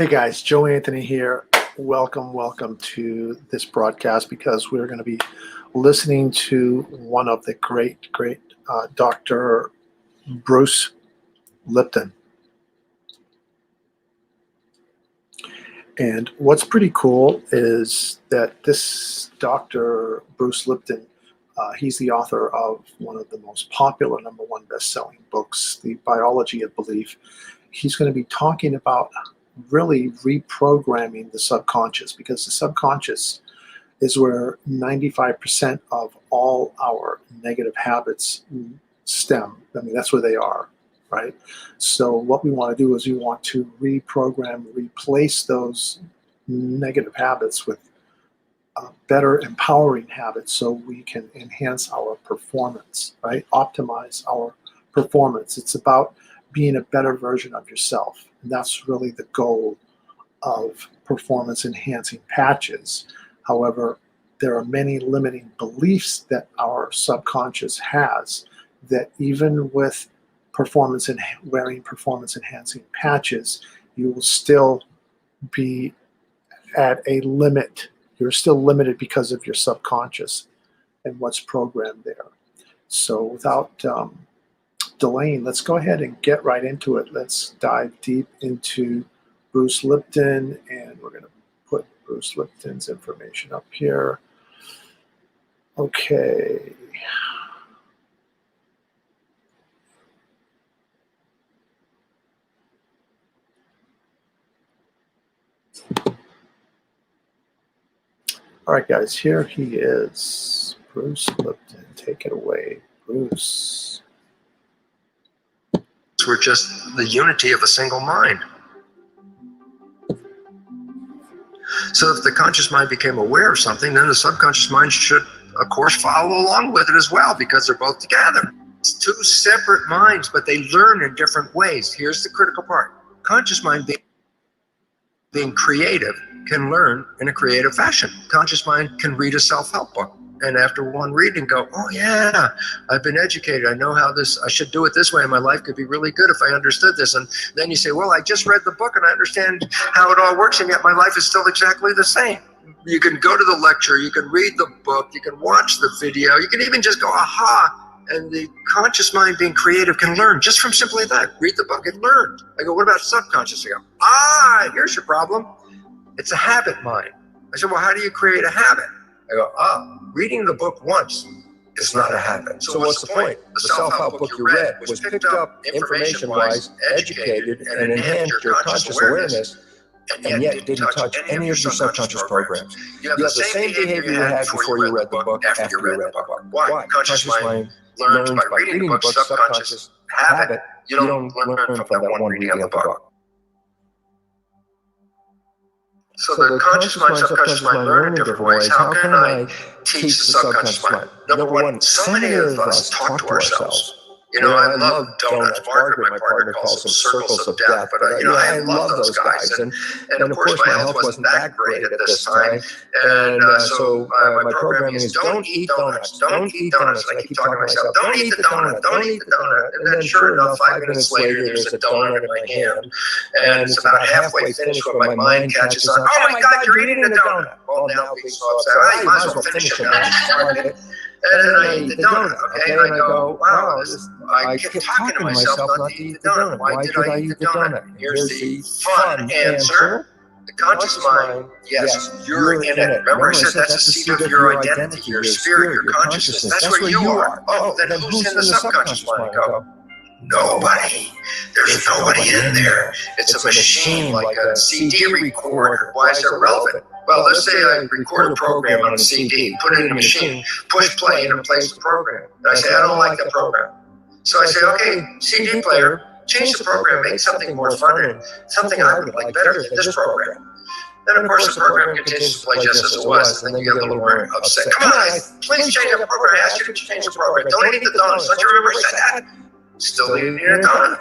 Hey guys, Joe Anthony here. Welcome to this broadcast because we're going to be listening to one of the great Dr. Bruce Lipton. And what's pretty cool is that this Dr. Bruce Lipton, he's the author of one of the most popular #1 best-selling books, The Biology of Belief. He's going to be talking about really reprogramming the subconscious, because the subconscious is where 95% of all our negative habits stem. I mean, that's where they are, right? So what we want to do is we want to reprogram, replace those negative habits with better empowering habits so we can enhance our performance, right? Optimize our performance. It's about being a better version of yourself. And that's really the goal of performance enhancing patches. However, there are many limiting beliefs that our subconscious has that even with wearing performance enhancing patches, you will still be at a limit. You're still limited because of your subconscious and what's programmed there. So without delaying, let's go ahead and get right into it. Let's dive deep into Bruce Lipton, and we're going to put Bruce Lipton's information up here. Okay. All right, guys, here he is. Bruce Lipton, take it away, Bruce. We're just the unity of a single mind. So if the conscious mind became aware of something, then the subconscious mind should, of course, follow along with it as well, because they're both together. It's two separate minds, but they learn in different ways. Here's the critical part. Conscious mind being creative can learn in a creative fashion. Conscious mind can read a self-help book, and after one reading go, oh yeah, I've been educated. I know how I should do it this way, and my life could be really good if I understood this. And then you say, well, I just read the book and I understand how it all works, and yet my life is still exactly the same. You can go to the lecture, you can read the book, you can watch the video, you can even just go, aha. And the conscious mind being creative can learn just from simply that. Read the book and learn. I go, what about subconscious? I go, here's your problem. It's a habit mind. I said, well, how do you create a habit? I go, reading the book once is not a habit. So what's the point? The self-help book you read was picked up information-wise, educated, and enhanced your conscious awareness, and yet didn't touch any of your subconscious programs. You have the same behavior you had before you read the book after you read the book. Why? Conscious mind learns by reading the book, subconscious habit. You don't learn from that one reading of the book. So the conscious mind, subconscious mind learn in different ways. How can I teach the subconscious mind? Number one, so many of us talk to ourselves. You know, I love donuts. Margaret, my partner, calls them circles of death. But, I love those guys. And of course, my health wasn't that great at this time. And so my programming is don't eat donuts. Don't eat donuts. And I keep talking to myself, don't eat the donut. Don't eat the donut. And then sure enough, 5 minutes later, there's a donut in my hand. And it's about halfway finished when my mind catches on, oh my God, you're eating a donut. Well, now being so upset, you might as well finish it. And then I eat the donut, okay? And I go, wow, I kept talking to myself not to eat the donut. Why did I eat the donut? Here's the fun answer. The conscious mind, yes, you're in it. Remember I said that's the seat of your identity, your spirit, your consciousness. That's where you are. Oh, then who's in the subconscious mind? I go, nobody. There's nobody in there. It's a machine like a CD recorder. Why is it relevant? Well, let's say I record a program on a CD, put it in a machine, push play, and it plays the program. And I say, I don't like the program. So I say, okay, CD player, change the program, make something more fun and something I would like better than this program. Then, of course, the program continues to play just as it was, and then you get a little more upset. Come on, please change the program. I asked you to change the program. Don't eat the donuts. Don't you remember I said that? Still eating a donut.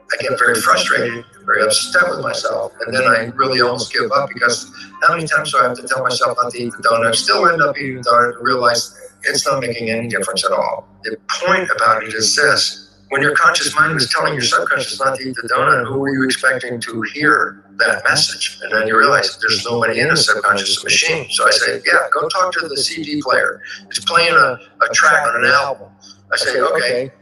I get very frustrated, very upset with myself, and then I really almost give up, because how many times do I have to tell myself not to eat the donut? I still end up eating the donut and realize it's not making any difference at all. The point about it is this: when your conscious mind was telling your subconscious not to eat the donut, who were you expecting to hear that message? And then you realize there's nobody in the subconscious machine. So I say, yeah, go talk to the CD player. It's playing a track on an album. I say, okay,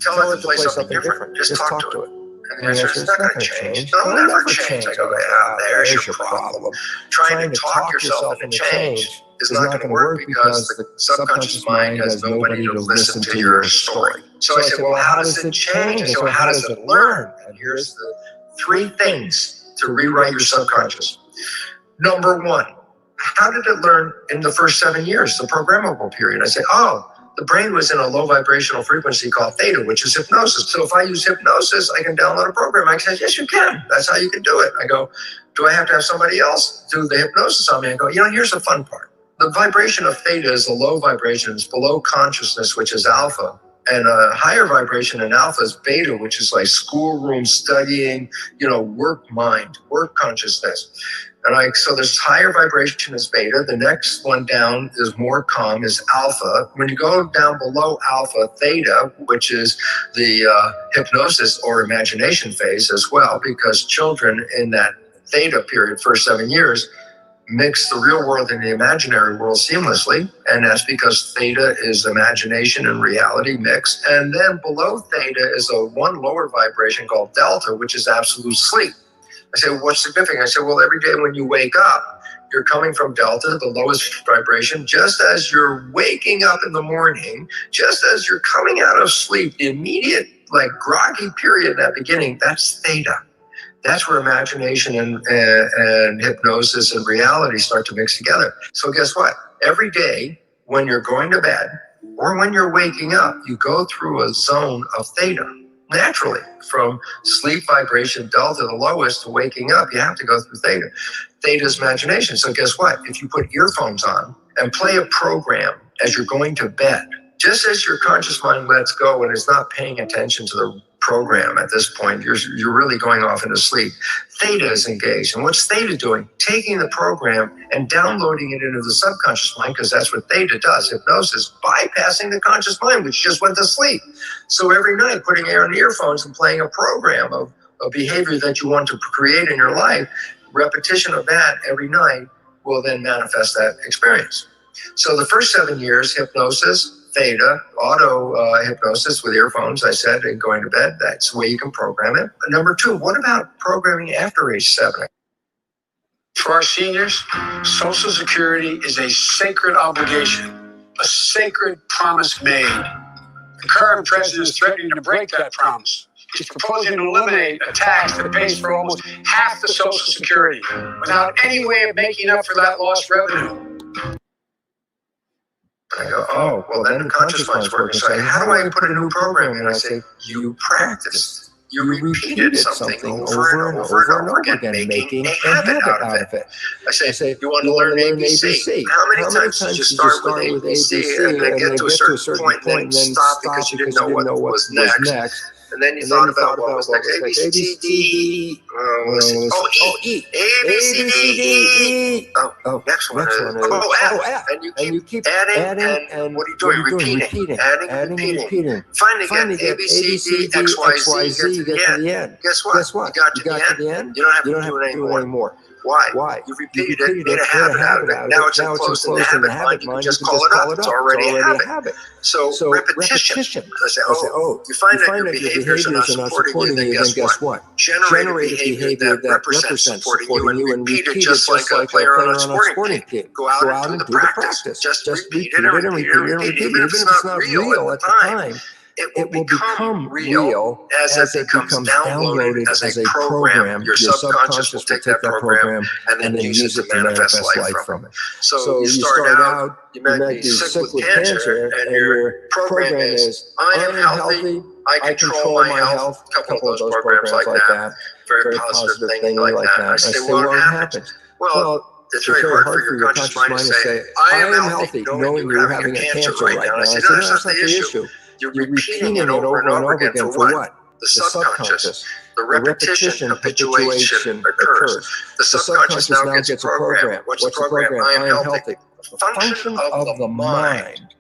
tell it to play something different. Just talk to it. And the answer is, it's not going to change. It'll never change. I go, yeah, there's your problem. Trying to talk yourself into change is not going to work because the subconscious mind has nobody to listen to your story. So I said, well, how does it change? I said, well, how does it learn? And here's the 3 things to rewrite your subconscious. Number 1, how did it learn in the first 7 years, the programmable period? I say, the brain was in a low vibrational frequency called theta, which is hypnosis. So if I use hypnosis, I can download a program. I say, yes, you can. That's how you can do it. I go, do I have to have somebody else do the hypnosis on me? I go, here's the fun part. The vibration of theta is a low vibration. It's below consciousness, which is alpha. And a higher vibration in alpha is beta, which is like schoolroom studying, work mind, work consciousness. And so there's higher vibration is beta. The next one down is more calm, is alpha. When you go down below alpha, theta, which is the hypnosis or imagination phase as well, because children in that theta period, first 7 years, mix the real world and the imaginary world seamlessly. And that's because theta is imagination and reality mixed. And then below theta is one lower vibration called delta, which is absolute sleep. I say, well, what's significant? I say, well, every day when you wake up, you're coming from delta, the lowest vibration, just as you're waking up in the morning, just as you're coming out of sleep, the immediate, groggy period in that beginning, that's theta. That's where imagination and hypnosis and reality start to mix together. So guess what? Every day when you're going to bed or when you're waking up, you go through a zone of theta. Naturally, from sleep vibration delta, the lowest, to waking up, you have to go through theta. Theta is imagination. So guess what? If you put earphones on and play a program as you're going to bed, just as your conscious mind lets go and is not paying attention to the program at this point, you're really going off into sleep. Theta is engaged. And what's theta doing? Taking the program and downloading it into the subconscious mind, because that's what theta does, hypnosis, bypassing the conscious mind, which just went to sleep. So every night, putting on earphones and playing a program of a behavior that you want to create in your life, repetition of that every night will then manifest that experience. So the first 7 years, hypnosis, theta, auto hypnosis with earphones, I said, and going to bed, that's the way you can program it. Number 2, what about programming after age 7? For our seniors, Social Security is a sacred obligation, a sacred promise made. The current president is threatening to break that promise. He's proposing to eliminate a tax that pays for almost half the Social Security without any way of making up for that lost revenue. I go, well, then the conscious mind's working. So how do I put a new program in? I say, you practiced. You repeated something over and over again, making a habit out of it. I say, you want to learn ABC. How many times did you start with ABC and then get to a certain point and then stop because you didn't know what was next? And then you thought about what was next. A, B, C, D, E. E. A, B, C, D, E. Next one is F. And you keep adding, and what are you doing? Repeating. Adding, repeating. Finally get A, B, C, D, X, Y, Z, get to the end. Guess what? You got to the end. You don't have to do it anymore. Why? You repeated it, made a habit out of it. Now it's enclosed in the habit mind. You can just call it up. It's already a habit. So repetition. I say, you find that your behaviors are not supporting you, then guess what? Generate a behavior that represents supporting you and repeat it just like a player on a sporting team. Go out and do the practice. Just repeat it and repeat it and repeat it. Even if it's not real at the time, it will become real as it becomes downloaded as a program. Your subconscious will take that program and then use it to manifest life from it. So you start out, you might be sick with cancer, and your program is, I am healthy, I control my health. A couple of those programs like that. Very positive thing like that. I say, well, what happens? Well, it's very hard for your conscious mind to say, I am healthy, knowing you're having a cancer right now. And I say, no, that's not the issue. You're repeating it over and over again for what? The subconscious. The repetition, habituation occurs. The subconscious now gets a program. What's the program? I am healthy. The function of the mind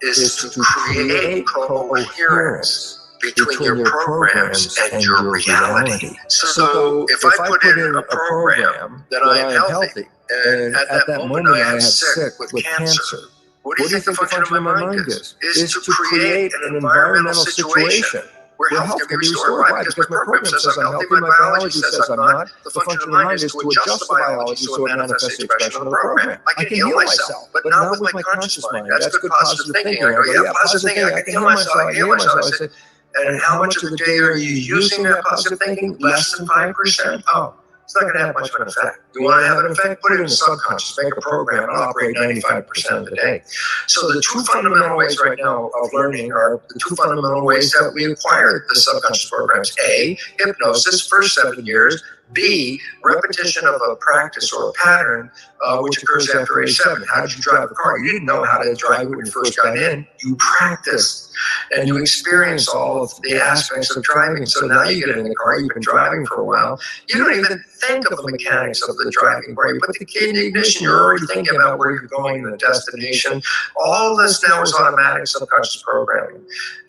is to create coherence between your programs and your reality. So if I put in a program that I am healthy, and at that moment I am sick with cancer, what do you think the function of my mind is? Is to create an environmental situation where health can be restored. Why? Because my program says I'm healthy, my biology says I'm not. The function of the mind is to adjust the biology so it manifests the expression of the program. I can heal myself, but not with my conscious mind. That's good positive thinking. I go, yeah, positive thinking, I can heal myself, I can heal myself. I say, and how much of the day are you using that positive thinking? Less than 5%? Oh, it's not going to have much of an effect. You want to have an effect? Put it in the subconscious. Make a program. It'll operate 95% of the day. So the two fundamental ways right now of learning are the two fundamental ways that we acquire the subconscious programs. A, hypnosis, first 7 years. B, repetition of a practice or a pattern, which occurs after age 7. How did you drive a car? You didn't know how to drive it when you first got in. You practiced and you experience all of the aspects of driving. So now you get in the car, you've been driving for a while. You don't even think of the mechanics of the driving car. You put the key in the ignition, you're already thinking about where you're going, the destination. All this now is automatic subconscious programming.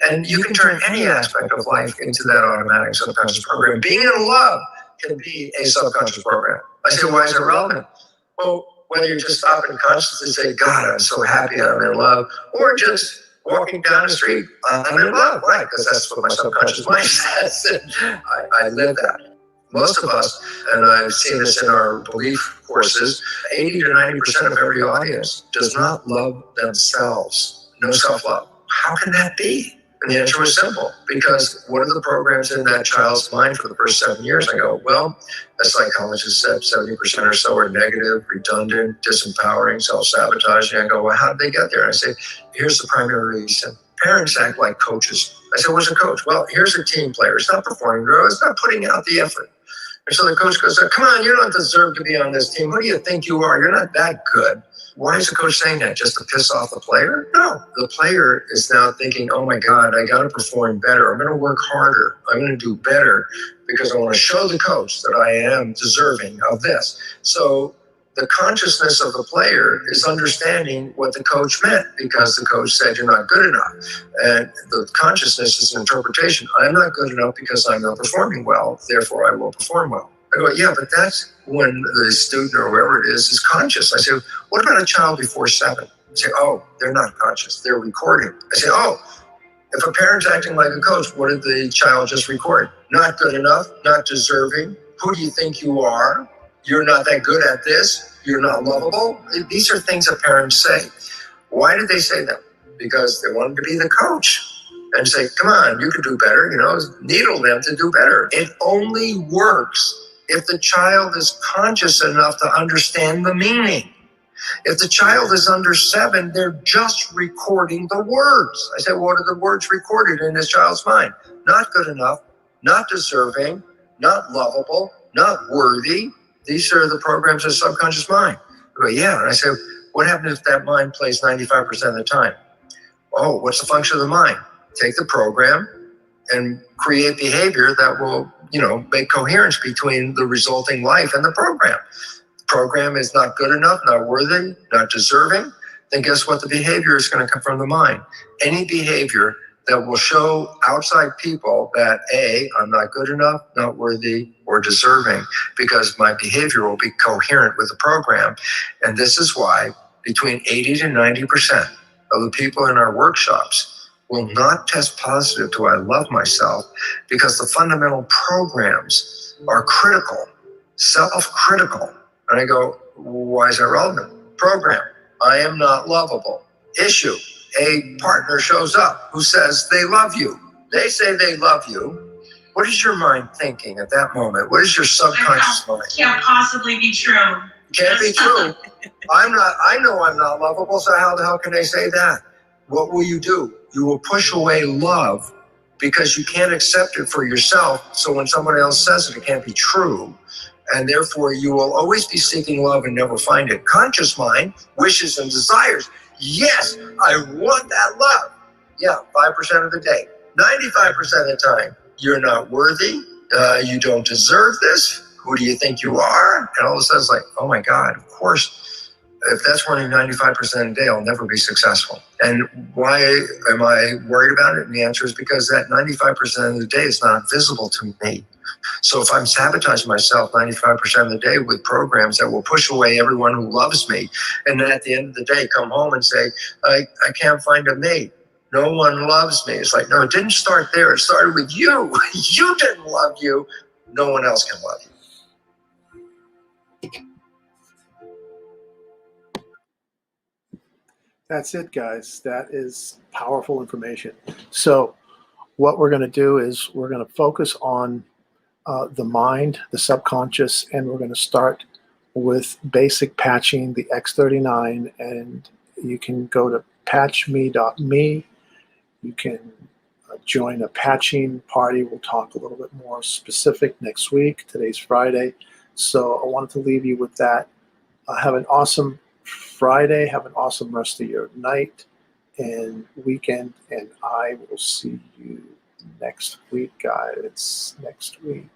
And you can turn any aspect of life into that automatic subconscious program. Being in love can be a subconscious program. I say, why is it relevant? Well, whether you just stop and consciously say, God, I'm so happy I'm in love, or just walking down the street, I'm in love. Why? Because that's what my subconscious mind says. I live that. Most of us, and I've seen this in our belief courses, 80 to 90% of every audience does not love themselves. No self-love. How can that be? And the answer was simple, because what are the programs in that child's mind for the first 7 years? I go, well, a psychologist said 70% or so are negative, redundant, disempowering, self-sabotaging. I go, well, how did they get there? And I say, here's the primary reason. Parents act like coaches. I said, what's a coach? Well, here's a team player. It's not performing well. It's not putting out the effort. And so the coach goes, come on, you don't deserve to be on this team. Who do you think you are? You're not that good. Why is the coach saying that? Just to piss off the player? No. The player is now thinking, oh my God, I got to perform better. I'm going to work harder. I'm going to do better because I want to show the coach that I am deserving of this. So the consciousness of the player is understanding what the coach meant because the coach said you're not good enough. And the consciousness is an interpretation. I'm not good enough because I'm not performing well, therefore I will perform well. I go, yeah, but that's when the student or whoever it is conscious. I say, what about a child before 7? I say, oh, they're not conscious. They're recording. I say, oh, if a parent's acting like a coach, what did the child just record? Not good enough, not deserving. Who do you think you are? You're not that good at this. You're not lovable. These are things that parents say. Why did they say them? Because they wanted to be the coach and say, come on, you could do better, needle them to do better. It only works if the child is conscious enough to understand the meaning. If the child is under 7, they're just recording the words. I said, what are the words recorded in this child's mind? Not good enough, not deserving, not lovable, not worthy. These are the programs of the subconscious mind. I go, yeah. And I said, what happens if that mind plays 95% of the time? Oh, what's the function of the mind? Take the program and create behavior that will, make coherence between the resulting life and the program. The program is not good enough, not worthy, not deserving. Then guess what? The behavior is going to come from the mind. Any behavior that will show outside people that A, I'm not good enough, not worthy, or deserving, because my behavior will be coherent with the program. And this is why between 80 to 90% of the people in our workshops will not test positive to I love myself because the fundamental programs are critical, self-critical. And I go, why is that relevant? Program, I am not lovable. Issue, a partner shows up who says they love you. They say they love you. What is your mind thinking at that moment? What is your subconscious mind? Can't possibly be true. Can't be true. I know I'm not lovable, so how the hell can they say that? What will you do? You will push away love because you can't accept it for yourself. So when someone else says it, it can't be true. And therefore, you will always be seeking love and never find it. Conscious mind wishes and desires. Yes, I want that love. Yeah, 5% of the day. 95% of the time, you're not worthy. You don't deserve this. Who do you think you are? And all of a sudden, it's like, oh my God, of course. if that's running 95% of the day, I'll never be successful. And why am I worried about it? And the answer is because that 95% of the day is not visible to me. So if I'm sabotaging myself 95% of the day with programs that will push away everyone who loves me, and then at the end of the day come home and say, I can't find a mate. No one loves me. It's like, no, it didn't start there. It started with you. You didn't love you. No one else can love you. That's it, guys. That is powerful information. So what we're going to do is we're going to focus on the mind, the subconscious, and we're going to start with basic patching, the X39, and you can go to patchme.me. You can join a patching party. We'll talk a little bit more specific next week. Today's Friday. So I wanted to leave you with that. Have an awesome Friday. Have an awesome rest of your night and weekend. And I will see you next week, guys. Next week.